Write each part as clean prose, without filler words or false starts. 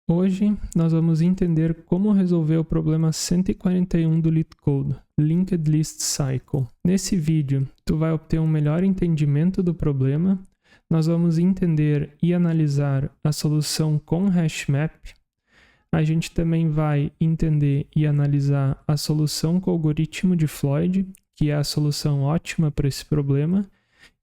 Hoje nós vamos entender como resolver o problema 141 do LeetCode, Linked List Cycle. Nesse vídeo, tu vai obter um melhor entendimento do problema, nós vamos entender e analisar a solução com HashMap, a gente também vai entender e analisar a solução com o algoritmo de Floyd, que é a solução ótima para esse problema,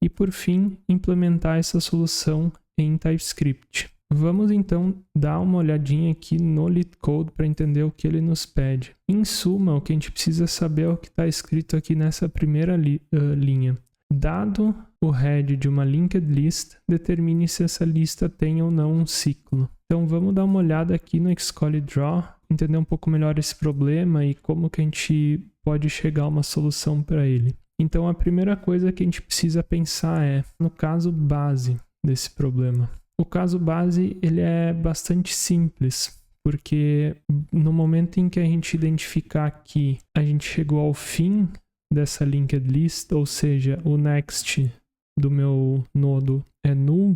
e por fim, implementar essa solução em TypeScript. Vamos então dar uma olhadinha aqui no LeetCode para entender o que ele nos pede. Em suma, o que a gente precisa saber é o que está escrito aqui nessa primeira linha. Dado o head de uma linked list, determine se essa lista tem ou não um ciclo. Então vamos dar uma olhada aqui no Xcode Draw, entender um pouco melhor esse problema e como que a gente pode chegar a uma solução para ele. Então a primeira coisa que a gente precisa pensar é no caso base desse problema. O caso base ele é bastante simples, porque no momento em que a gente identificar que a gente chegou ao fim dessa linked list, ou seja, o next do meu nodo é null,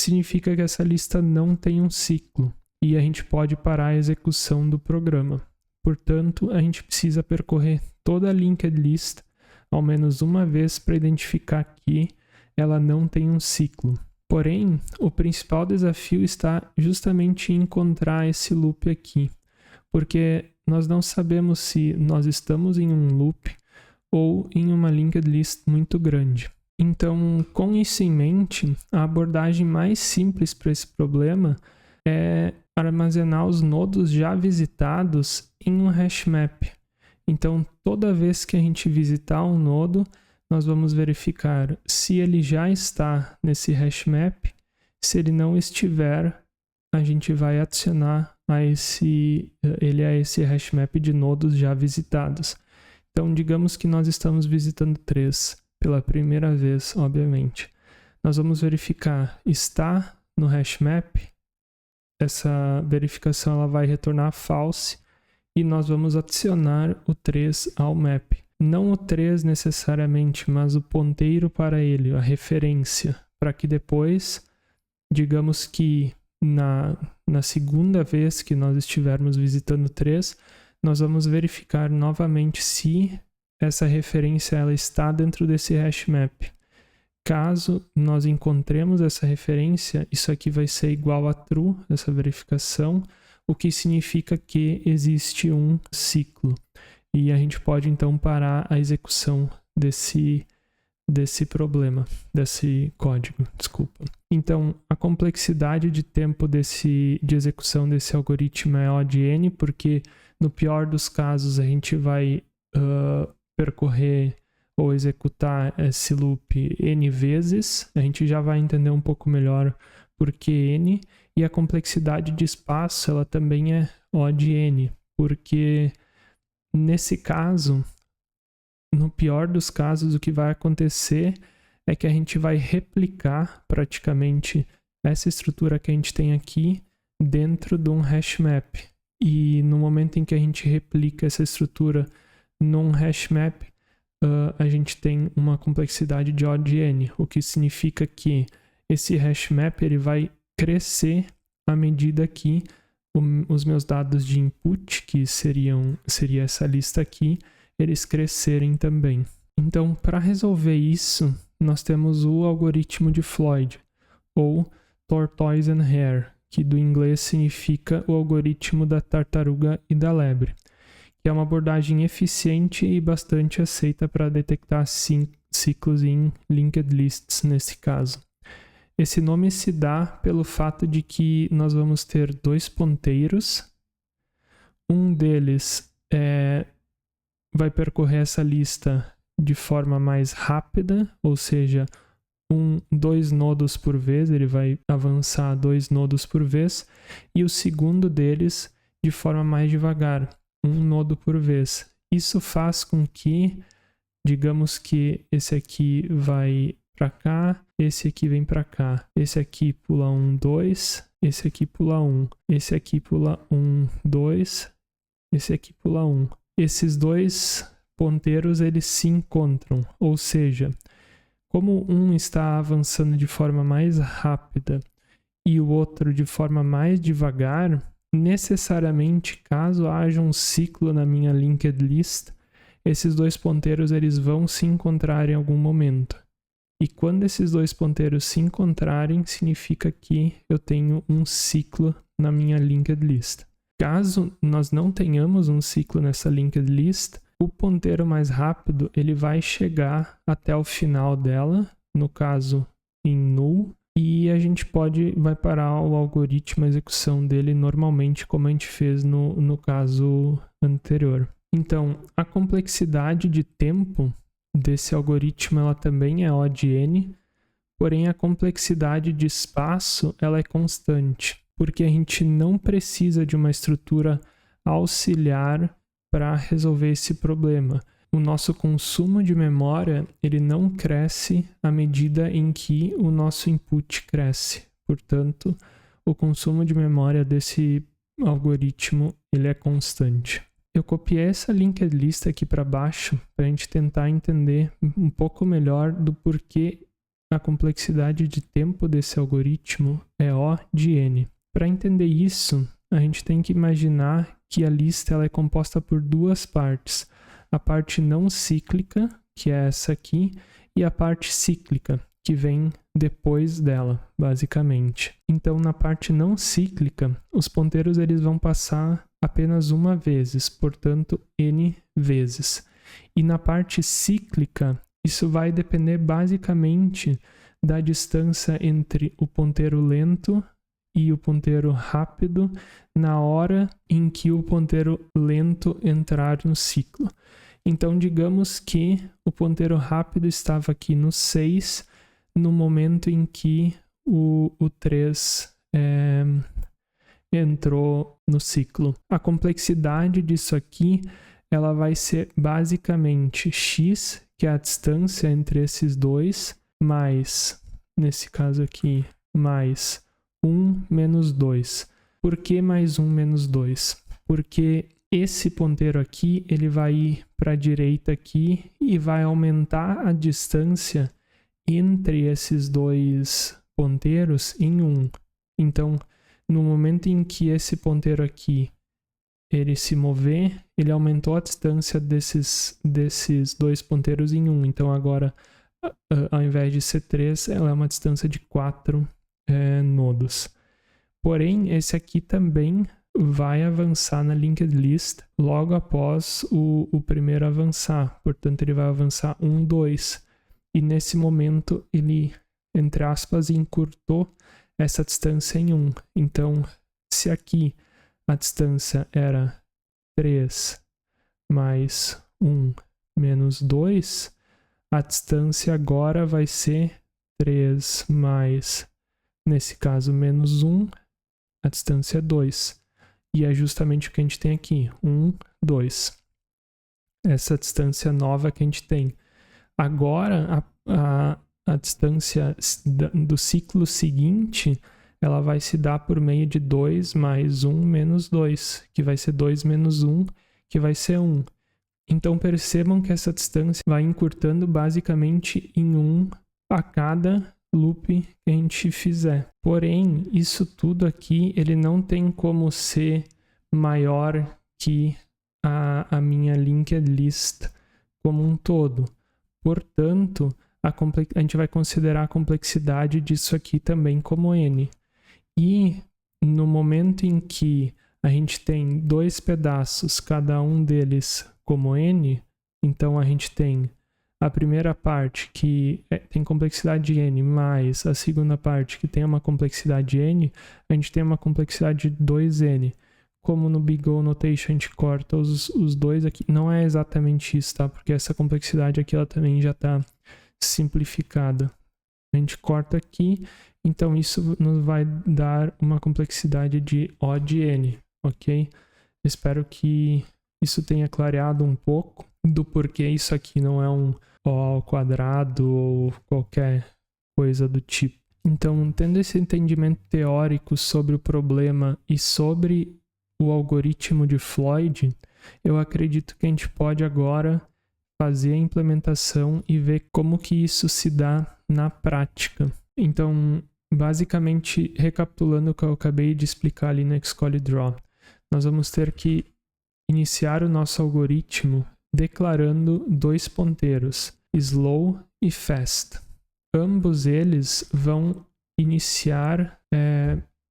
significa que essa lista não tem um ciclo e a gente pode parar a execução do programa. Portanto, a gente precisa percorrer toda a linked list ao menos uma vez para identificar que ela não tem um ciclo. Porém, o principal desafio está justamente em encontrar esse loop aqui, porque nós não sabemos se nós estamos em um loop ou em uma linked list muito grande. Então, com isso em mente, a abordagem mais simples para esse problema é armazenar os nodos já visitados em um HashMap. Então, toda vez que a gente visitar um nodo, nós vamos verificar se ele já está nesse HashMap. Se ele não estiver, a gente vai adicionar ele a esse HashMap de nodos já visitados. Então, digamos que nós estamos visitando 3 pela primeira vez, obviamente. Nós vamos verificar, está no HashMap. Essa verificação ela vai retornar false e nós vamos adicionar o 3 ao map. Não o 3 necessariamente, mas o ponteiro para ele, a referência, para que depois, digamos que na segunda vez que nós estivermos visitando 3, nós vamos verificar novamente se essa referência ela está dentro desse HashMap. Caso nós encontremos essa referência, isso aqui vai ser igual a true, essa verificação, o que significa que existe um ciclo. E a gente pode então parar a execução desse problema, desse código, desculpa. Então, a complexidade de tempo de execução desse algoritmo é O de n, porque no pior dos casos a gente vai percorrer ou executar esse loop n vezes. A gente já vai entender um pouco melhor por que n. E a complexidade de espaço ela também é O de n, porque nesse caso, no pior dos casos, o que vai acontecer é que a gente vai replicar praticamente essa estrutura que a gente tem aqui dentro de um HashMap. E no momento em que a gente replica essa estrutura num HashMap, a gente tem uma complexidade de O de n, o que significa que esse HashMap ele vai crescer à medida que os meus dados de input, que seria essa lista aqui, eles crescerem também. Então, para resolver isso, nós temos o algoritmo de Floyd, ou Tortoise and Hare, que do inglês significa o algoritmo da tartaruga e da lebre, que é uma abordagem eficiente e bastante aceita para detectar ciclos em linked lists nesse caso. Esse nome se dá pelo fato de que nós vamos ter 2 ponteiros. Um deles vai percorrer essa lista de forma mais rápida, ou seja, 2 nodos por vez, ele vai avançar 2 nodos por vez, e o segundo deles de forma mais devagar, 1 nodo por vez. Isso faz com que, digamos que esse aqui vai para cá, esse aqui vem para cá, esse aqui pula 1, 2, esse aqui pula 1, esse aqui pula 1, 2, esse aqui pula 1. Esses 2 ponteiros eles se encontram, ou seja, como um está avançando de forma mais rápida e o outro de forma mais devagar, necessariamente, caso haja um ciclo na minha linked list, esses dois ponteiros eles vão se encontrar em algum momento. E quando esses dois ponteiros se encontrarem, significa que eu tenho um ciclo na minha linked list. Caso nós não tenhamos um ciclo nessa linked list, o ponteiro mais rápido ele vai chegar até o final dela, no caso em null, e a gente vai parar o algoritmo, a execução dele normalmente, como a gente fez no caso anterior. Então, a complexidade de tempo desse algoritmo ela também é O de n, porém a complexidade de espaço ela é constante, porque a gente não precisa de uma estrutura auxiliar para resolver esse problema. O nosso consumo de memória ele não cresce à medida em que o nosso input cresce. Portanto, o consumo de memória desse algoritmo ele é constante. Eu copiei essa linked list aqui para baixo para a gente tentar entender um pouco melhor do porquê a complexidade de tempo desse algoritmo é O de n. Para entender isso, a gente tem que imaginar que a lista ela é composta por duas partes. A parte não cíclica, que é essa aqui, e a parte cíclica, que vem depois dela, basicamente. Então, na parte não cíclica, os ponteiros eles vão passar apenas uma vez, portanto, n vezes. E na parte cíclica, isso vai depender basicamente da distância entre o ponteiro lento e o ponteiro rápido na hora em que o ponteiro lento entrar no ciclo. Então, digamos que o ponteiro rápido estava aqui no 6, no momento em que o 3 entrou no ciclo. A complexidade disso aqui ela vai ser basicamente x, que é a distância entre esses dois, mais, nesse caso aqui, mais 1 menos 2. Por que mais 1 menos 2? Porque esse ponteiro aqui, ele vai ir para a direita aqui e vai aumentar a distância entre esses dois ponteiros em 1. Então, no momento em que esse ponteiro aqui ele se mover, ele aumentou a distância desses dois ponteiros em 1. Então, agora, ao invés de ser 3, ela é uma distância de 4 nodos. Porém, esse aqui também vai avançar na linked list logo após o primeiro avançar. Portanto, ele vai avançar 1, 2. E nesse momento, ele, entre aspas, encurtou essa distância em 1. Então, se aqui a distância era 3 mais 1 menos 2, a distância agora vai ser 3 mais, nesse caso, menos 1, a distância é 2. E é justamente o que a gente tem aqui, 1, 2. Essa distância nova que a gente tem. Agora, a distância do ciclo seguinte, ela vai se dar por meio de 2 mais 1 menos 2, que vai ser 2 menos 1, que vai ser 1. Então, percebam que essa distância vai encurtando basicamente em 1 a cada loop que a gente fizer. Porém, isso tudo aqui, ele não tem como ser maior que a minha linked list como um todo. Portanto, a gente vai considerar a complexidade disso aqui também como n. E no momento em que a gente tem dois pedaços, cada um deles como n, então a gente tem a primeira parte que tem complexidade de n, mais a segunda parte que tem uma complexidade de n, a gente tem uma complexidade de 2n. Como no Big O Notation a gente corta os dois aqui, não é exatamente isso, tá? Porque essa complexidade aqui ela também já está simplificada. A gente corta aqui, então isso nos vai dar uma complexidade de O de n, ok? Espero que isso tenha clareado um pouco do porquê isso aqui não é um O ao quadrado ou qualquer coisa do tipo. Então, tendo esse entendimento teórico sobre o problema e sobre o algoritmo de Floyd, eu acredito que a gente pode agora fazer a implementação e ver como que isso se dá na prática. Então, basicamente, recapitulando o que eu acabei de explicar ali no Xcode Draw, nós vamos ter que iniciar o nosso algoritmo declarando 2 ponteiros, slow e fast. Ambos eles vão iniciar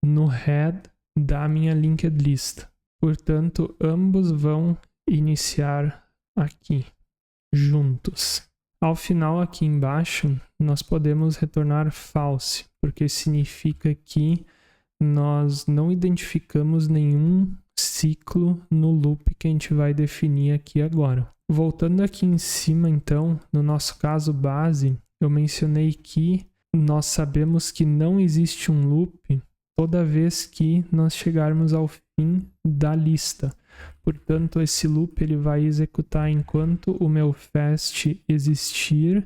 no head da minha linked list. Portanto, ambos vão iniciar aqui, juntos. Ao final, aqui embaixo, nós podemos retornar false, porque significa que nós não identificamos nenhum ciclo no loop que a gente vai definir aqui agora. Voltando aqui em cima, então, no nosso caso base, eu mencionei que nós sabemos que não existe um loop toda vez que nós chegarmos ao fim da lista. Portanto, esse loop ele vai executar enquanto o meu fast existir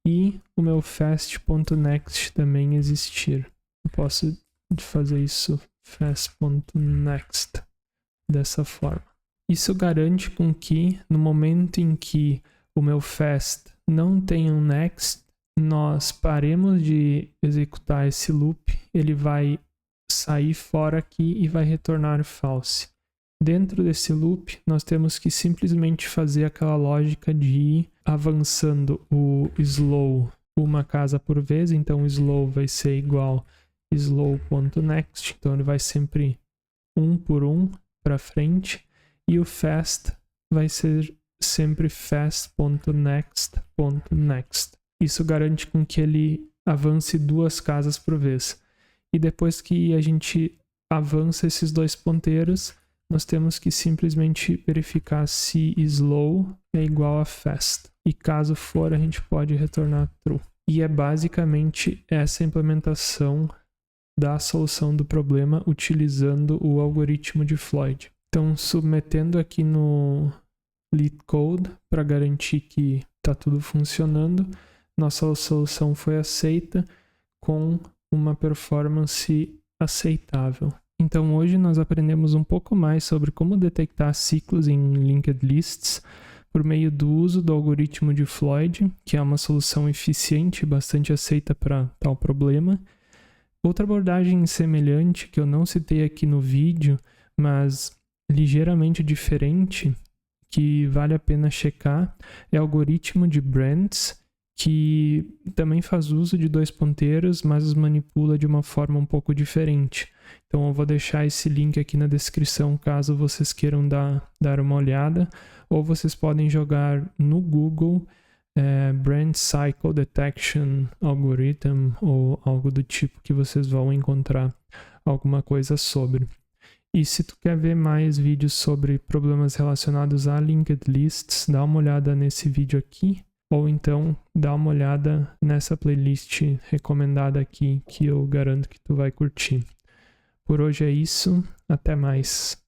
e o meu fast.next também existir. Eu posso fazer isso fast.next dessa forma. Isso garante com que no momento em que o meu fast não tenha um next, nós paremos de executar esse loop, ele vai sair fora aqui e vai retornar false. Dentro desse loop, nós temos que simplesmente fazer aquela lógica de ir avançando o slow uma casa por vez. Então, o slow vai ser igual slow.next. Então, ele vai sempre um por um para frente. E o fast vai ser sempre fast.next.next. Isso garante com que ele avance 2 casas por vez. E depois que a gente avança esses 2 ponteiros, nós temos que simplesmente verificar se slow é igual a fast. E caso for, a gente pode retornar true. E é basicamente essa implementação da solução do problema utilizando o algoritmo de Floyd. Então, submetendo aqui no LeetCode para garantir que está tudo funcionando, nossa solução foi aceita com uma performance aceitável. Então hoje nós aprendemos um pouco mais sobre como detectar ciclos em linked lists por meio do uso do algoritmo de Floyd, que é uma solução eficiente e bastante aceita para tal problema. Outra abordagem semelhante que eu não citei aqui no vídeo, mas ligeiramente diferente, que vale a pena checar, é o algoritmo de brands, que também faz uso de 2 ponteiros, mas os manipula de uma forma um pouco diferente. Então eu vou deixar esse link aqui na descrição caso vocês queiram dar uma olhada, ou vocês podem jogar no Google Brand Cycle Detection Algorithm ou algo do tipo que vocês vão encontrar alguma coisa sobre. E se tu quer ver mais vídeos sobre problemas relacionados a linked lists, dá uma olhada nesse vídeo aqui. Ou então dá uma olhada nessa playlist recomendada aqui que eu garanto que tu vai curtir. Por hoje é isso, até mais.